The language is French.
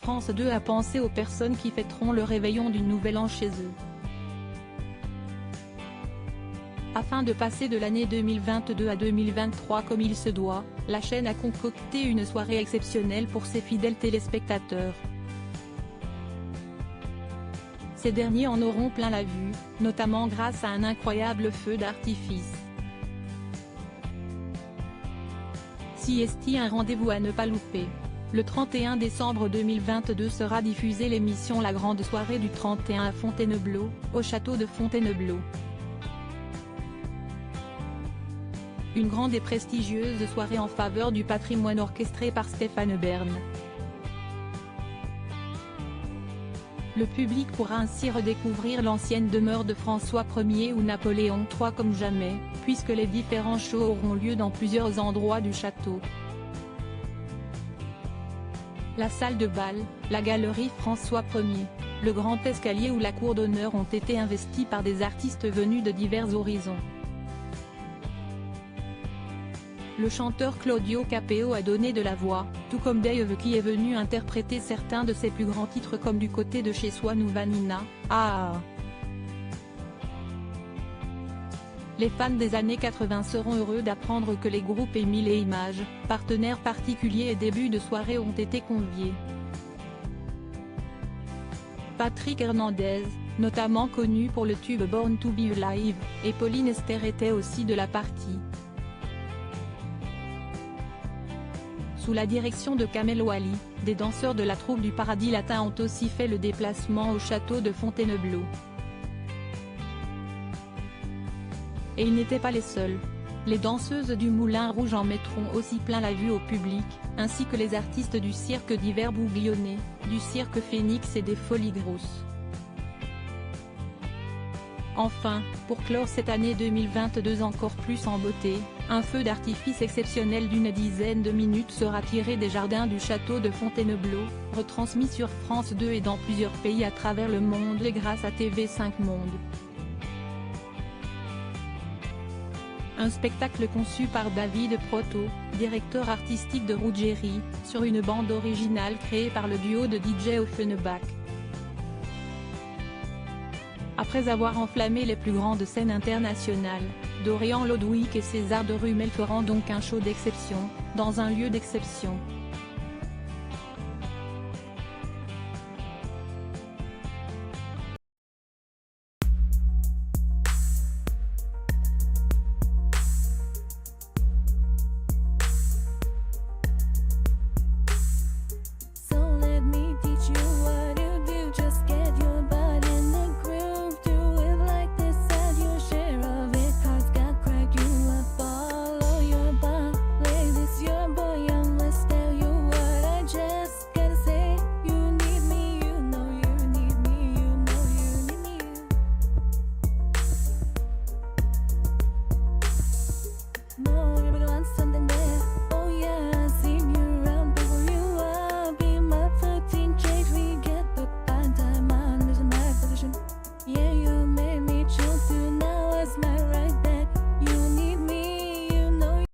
France 2 a pensé aux personnes qui fêteront le réveillon du Nouvel An chez eux. Afin de passer de l'année 2022 à 2023 comme il se doit, la chaîne a concocté une soirée exceptionnelle pour ses fidèles téléspectateurs. Ces derniers en auront plein la vue, notamment grâce à un incroyable feu d'artifice. CST, un rendez-vous à ne pas louper. Le 31 décembre 2022 sera diffusée l'émission La Grande Soirée du 31 à Fontainebleau, au château de Fontainebleau. Une grande et prestigieuse soirée en faveur du patrimoine orchestrée par Stéphane Bern. Le public pourra ainsi redécouvrir l'ancienne demeure de François Ier ou Napoléon III comme jamais, puisque les différents shows auront lieu dans plusieurs endroits du château. La salle de bal, la galerie François Ier, le grand escalier ou la cour d'honneur ont été investis par des artistes venus de divers horizons. Le chanteur Claudio Capeo a donné de la voix, tout comme Dave qui est venu interpréter certains de ses plus grands titres comme Du côté de chez soi ou Vanina, ah. Les fans des années 80 seront heureux d'apprendre que les groupes Émile et Images, partenaires particuliers et débuts de soirée ont été conviés. Patrick Hernandez, notamment connu pour le tube Born to Be Alive, et Pauline Esther étaient aussi de la partie. Sous la direction de Kamel Wally, des danseurs de la troupe du Paradis Latin ont aussi fait le déplacement au château de Fontainebleau. Et ils n'étaient pas les seuls. Les danseuses du Moulin Rouge en mettront aussi plein la vue au public, ainsi que les artistes du cirque d'hiver Bouglione, du cirque Phénix et des Folies Grosses. Enfin, pour clore cette année 2022 encore plus en beauté, un feu d'artifice exceptionnel d'une dizaine de minutes sera tiré des jardins du château de Fontainebleau, retransmis sur France 2 et dans plusieurs pays à travers le monde et grâce à TV5 Monde. Un spectacle conçu par David Proto, directeur artistique de Ruggieri, sur une bande originale créée par le duo de DJ Offenbach. Après avoir enflammé les plus grandes scènes internationales, Dorian Lodwick et César de Rumel feront donc un show d'exception, dans un lieu d'exception.